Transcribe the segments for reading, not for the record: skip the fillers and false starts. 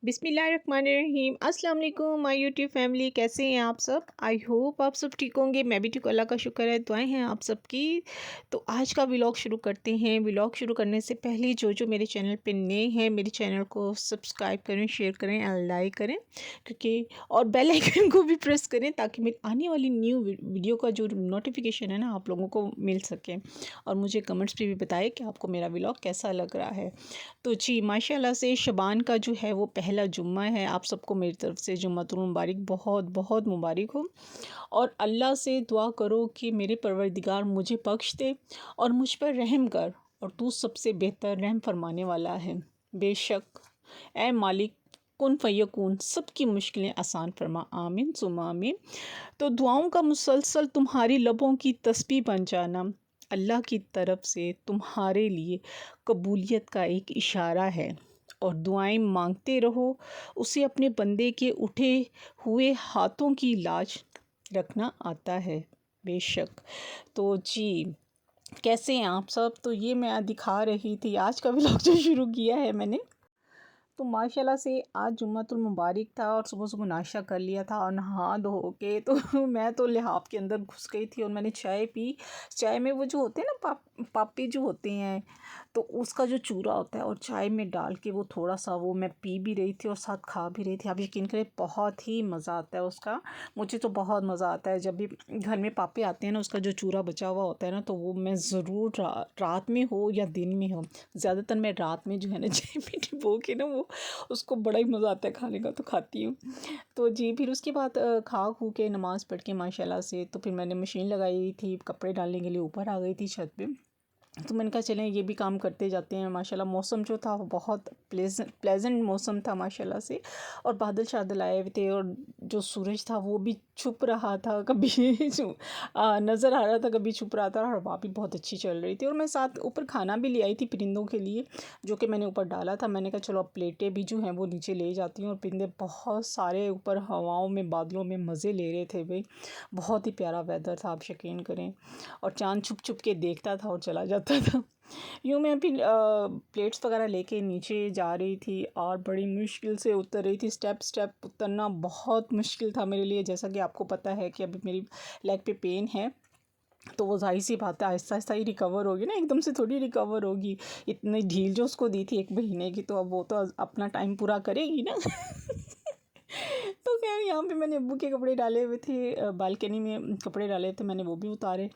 बिस्मिल्लाहिर्रहमानिर्रहीम। अस्सलाम वालेकुम माय यूट्यूब फैमिली, कैसे हैं आप सब। आई होप आप सब ठीक होंगे। मैं भी ठीक, अल्लाह का शुक्र है, दुआएं हैं आप सबकी। तो आज का व्लॉग शुरू करते हैं। व्लॉग शुरू करने से पहले जो मेरे चैनल पे नए हैं, मेरे चैनल को सब्सक्राइब करें, शेयर करें और लाइक करें, क्योंकि और बेल आइकन को भी प्रेस करें ताकि मेरी आने वाली न्यू वीडियो का जो नोटिफिकेशन है ना, आप लोगों को मिल सके। और मुझे कमेंट्स पे भी बताएं कि आपको मेरा व्लॉग कैसा लग रहा है। तो जी माशाल्लाह से शबान का जो है वो पहला जुम्मा है। आप सबको मेरी तरफ़ से जुम्मतुल मुबारक, बहुत बहुत मुबारक हो। और अल्लाह से दुआ करो कि मेरे परवरदिगार मुझे बख्श दे और मुझ पर रहम कर, और तू सबसे बेहतर रहम फरमाने वाला है। बेशक ए मालिक कुन फ़यकून, सबकी मुश्किलें आसान फरमा, आमीन सुम्मा आमीन। तो दुआओं का मुसलसल तुम्हारी लबों की तस्बीह बन जाना अल्लाह की तरफ से तुम्हारे लिए कबूलियत का एक इशारा है। और दुआएं मांगते रहो, उसे अपने बंदे के उठे हुए हाथों की लाज रखना आता है। बेशक। तो जी कैसे हैं आप सब। तो ये मैं दिखा रही थी आज का व्लॉग जो शुरू किया है मैंने। तो माशाल्लाह से आज जुम्मतुल मुबारक था और सुबह सुबह नाश्ता कर लिया था और नहा धो के तो मैं तो लिहाफ के अंदर घुस गई थी और मैंने चाय पी। चाय में वो जो होते हैं ना पापी जो होते हैं, तो उसका जो चूरा होता है और चाय में डाल के वो थोड़ा सा वो मैं पी भी रही थी और साथ खा भी रही थी। आप यकीन करें बहुत ही मज़ा आता है उसका। मुझे तो बहुत मज़ा आता है जब भी घर में पापे आते हैं ना, उसका जो चूरा बचा हुआ होता है ना, तो वो मैं ज़रूर रात में हो या दिन में हो, ज़्यादातर मैं रात में जो है ना चाय में डिबो के ना वो उसको बड़ा ही मज़ा आता है खाने का, तो खाती हूँ। तो जी फिर उसके बाद खा खू के नमाज़ पढ़ के माशाल्लाह से तो फिर मैंने मशीन लगाई थी, कपड़े डालने के लिए ऊपर आ गई थी छत पे। तो मैंने कहा चलें ये भी काम करते जाते हैं। माशाल्लाह मौसम जो था वो बहुत प्लेजेंट मौसम था माशाल्लाह से, और बादल शादल आए हुए थे और जो सूरज था वो भी छुप रहा था, कभी नज़र आ रहा था, कभी छुप रहा था, और हवा भी बहुत अच्छी चल रही थी। और मैं साथ ऊपर खाना भी ले आई थी परिंदों के लिए, जो कि मैंने ऊपर डाला था। मैंने कहा चलो अब प्लेटें भी जो हैं वो नीचे ले जाती हूँ। और परिंदे बहुत सारे ऊपर हवाओं में बादलों में मज़े ले रहे थे भाई। बहुत ही प्यारा वेदर था, आप यकीन करें। और चाँद छुप छुप के देखता था और चला जाता था। यूँ मैं फिर प्लेट्स वगैरह लेके नीचे जा रही थी और बड़ी मुश्किल से उतर रही थी। स्टेप स्टेप उतरना बहुत मुश्किल था मेरे लिए। जैसा कि आपको पता है कि अभी मेरी लेग पे पेन है, तो वो ज़ाहिर सी बात है आहिस्ता आहिस्ता ही रिकवर होगी ना, एकदम से थोड़ी रिकवर होगी। इतनी ढील जो उसको दी थी 1 महीने की, तो अब वो तो अपना टाइम पूरा करेगी ना। तो खैर यहाँ पे मैंने अब्बू के कपड़े डाले हुए थे, बालकनी में कपड़े डाले थे मैंने, वो भी उतारे।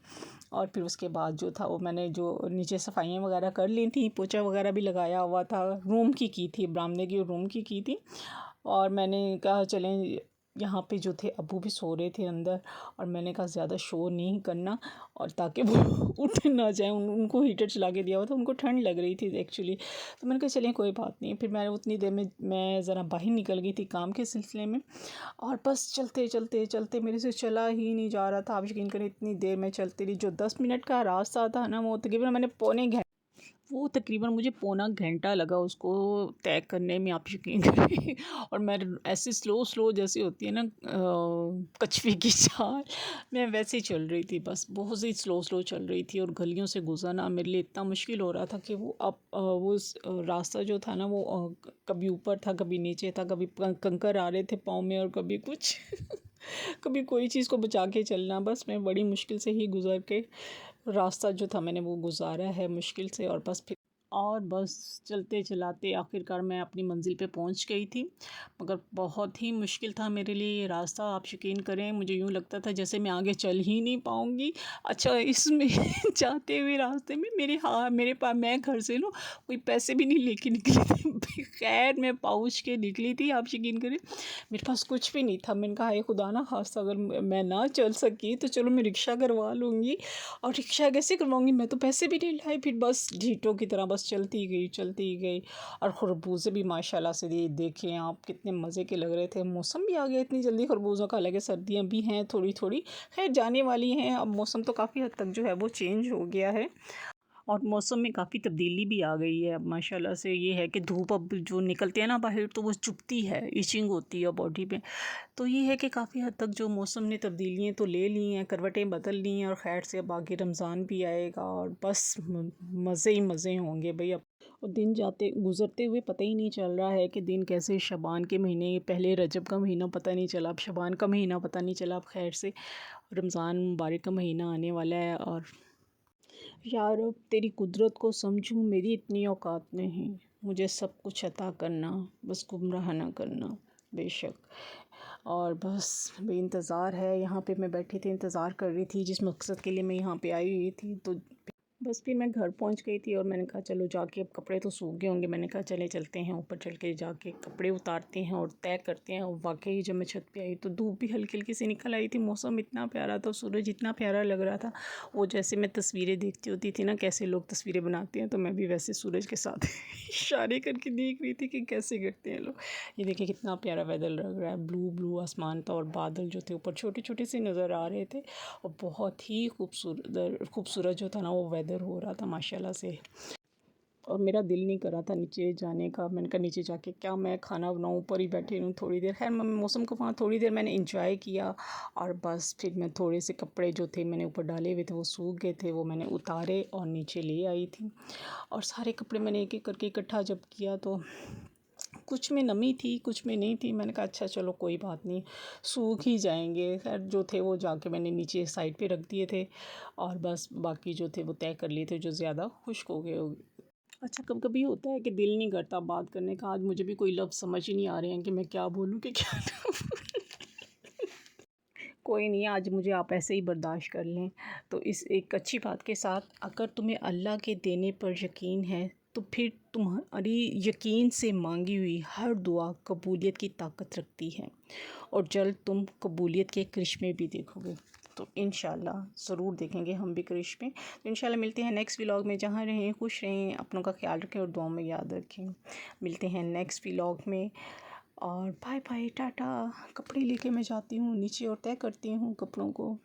और फिर उसके बाद जो था वो मैंने जो नीचे सफाइयाँ वगैरह कर ली थी, पोछा वगैरह भी लगाया हुआ था। रूम की थी, बरामदे की रूम की थी। और मैंने कहा चलें, यहाँ पे जो थे अब्बू भी सो रहे थे अंदर, और मैंने कहा ज़्यादा शोर नहीं करना, और ताकि वो उठ ना जाए। उनको हीटर चला के दिया हुआ था, उनको ठंड लग रही थी एक्चुअली। तो मैंने कहा चलें कोई बात नहीं। फिर मैं उतनी देर में मैं ज़रा बाहर निकल गई थी काम के सिलसिले में, और बस चलते चलते चलते मेरे से चला ही नहीं जा रहा था। आप यकीन करें इतनी देर मैं चलती रही। जो 10 मिनट का रास्ता था ना, वो तकरीबन मुझे पौना घंटा लगा उसको तय करने में, आप यकीन करें। और मैं ऐसे स्लो स्लो जैसे होती है ना कछुए की चाल, मैं वैसे ही चल रही थी, बस बहुत ही स्लो स्लो चल रही थी। और गलियों से गुजरना मेरे लिए इतना मुश्किल हो रहा था कि वो रास्ता जो था ना वो कभी ऊपर था, कभी नीचे था, कभी कंकर आ रहे थे पाँव में, और कभी कुछ कभी कोई चीज़ को बचा के चलना। बस मैं बड़ी मुश्किल से ही गुज़र के रास्ता जो था मैंने वो गुज़ारा है मुश्किल से। और बस चलते चलाते आखिरकार मैं अपनी मंज़िल पे पहुंच गई थी। मगर बहुत ही मुश्किल था मेरे लिए ये रास्ता, आप यकीन करें। मुझे यूँ लगता था जैसे मैं आगे चल ही नहीं पाऊँगी। अच्छा इसमें जाते हुए रास्ते में मेरे पास मैं घर से ना कोई पैसे भी नहीं लेके निकली थी। खैर मैं पाउच के निकली थी, आप यकीन करें। मेरे पास कुछ भी नहीं था। मैंने कहा ये खुदा ना खास्ता अगर मैं ना चल सकी तो चलो मैं रिक्शा करवा लूँगी। और रिक्शा कैसे करवाऊँगी, मैं तो पैसे भी नहीं लाई। फिर बस ढीठों की तरह बस चलती गई चलती गई। और खरबूजे भी माशाल्लाह से देखें आप कितने मज़े के लग रहे थे। मौसम भी आ गया इतनी जल्दी खरबूजों का, हालांकि सर्दियाँ भी हैं थोड़ी थोड़ी, खैर जाने वाली हैं। अब मौसम तो काफ़ी हद तक जो है वो चेंज हो गया है। और मौसम में काफ़ी तब्दीली भी आ गई है अब माशाल्लाह से। ये है कि धूप अब जो निकलते हैं ना बाहर तो वो चुभती है, इचिंग होती है बॉडी में। तो ये है कि काफ़ी हद तक जो मौसम ने तब्दीलियाँ तो ले ली हैं, करवटें बदल ली हैं, और खैर से अब आगे रमज़ान भी आएगा और बस मज़े ही मज़े होंगे भाई अब। और दिन जाते गुज़रते हुए पता ही नहीं चल रहा है कि दिन कैसे, शबान के महीने, पहले रजब का महीना पता नहीं चला, अब शबान का महीना पता नहीं चला, अब खैर से रमज़ान मुबारक का महीना आने वाला है। और यार अब तेरी कुदरत को समझूं, मेरी इतनी औकात नहीं, मुझे सब कुछ अता करना, बस गुमराह ना करना बेशक। और बस बेइंतज़ार है, यहाँ पे मैं बैठी थी, इंतज़ार कर रही थी जिस मकसद के लिए मैं यहाँ पे आई हुई थी। तो बस फिर मैं घर पहुँच गई थी और मैंने कहा चलो जाके, अब कपड़े तो सूख गए होंगे, मैंने कहा चले चलते हैं ऊपर, चल के जाके कपड़े उतारते हैं और तय करते हैं। और वाकई जब मैं छत पे आई तो धूप भी हल्की हल्की सी निकल आई थी, मौसम इतना प्यारा था, सूरज इतना प्यारा लग रहा था। वो जैसे मैं तस्वीरें देखती होती थी ना, कैसे लोग तस्वीरें बनाते हैं, तो मैं भी वैसे सूरज के साथ इशारे करके देख रही थी कि कैसे करते हैं लोग। ये देखिए कितना प्यारा वेदर लग रहा है, ब्लू ब्लू आसमान था और बादल जो थे ऊपर छोटे छोटे से नज़र आ रहे थे। और बहुत ही खूबसूरत जो था ना वो वेदर हो रहा था माशाल्लाह से। और मेरा दिल नहीं कर रहा था नीचे जाने का, मैंने कहा नीचे जाके क्या मैं खाना बनाऊँ, ऊपर ही बैठी रहूँ थोड़ी देर। खैर मौसम को वहाँ थोड़ी देर मैंने इंजॉय किया। और बस फिर मैं थोड़े से कपड़े जो थे मैंने ऊपर डाले हुए थे वो सूख गए थे, वो मैंने उतारे और नीचे ले आई थी। और सारे कपड़े मैंने एक एक करके इकट्ठा जब किया तो कुछ में नमी थी, कुछ में नहीं थी। मैंने कहा अच्छा चलो कोई बात नहीं, सूख ही जाएंगे। खैर जो थे वो जाके मैंने नीचे साइड पे रख दिए थे, और बस बाकी जो थे वो तय कर लिए थे जो ज़्यादा खुश्क हो गए। अच्छा कभी कभी होता है कि दिल नहीं करता बात करने का। आज मुझे भी कोई लफ्ज़ समझ ही नहीं आ रहे हैं कि मैं क्या बोलूँ कि क्या ना बोलूँ। कोई नहीं, आज मुझे आप ऐसे ही बर्दाश्त कर लें। तो इस एक अच्छी बात के साथ, अगर तुम्हें अल्लाह के देने पर यकीन है तो फिर तुम्हारी यकीन से मांगी हुई हर दुआ कबूलियत की ताकत रखती है, और जल्द तुम कबूलियत के करिश्मे भी देखोगे। तो इंशाल्लाह ज़रूर देखेंगे हम भी करिश्मे। तो इंशाल्लाह मिलते हैं नेक्स्ट व्लॉग में। जहाँ रहें खुश रहें, अपनों का ख्याल रखें और दुआओं में याद रखें। मिलते हैं नेक्स्ट व्लॉग में, और बाय बाय टाटा। कपड़े लेके मैं जाती हूँ नीचे और तय करती हूँ कपड़ों को।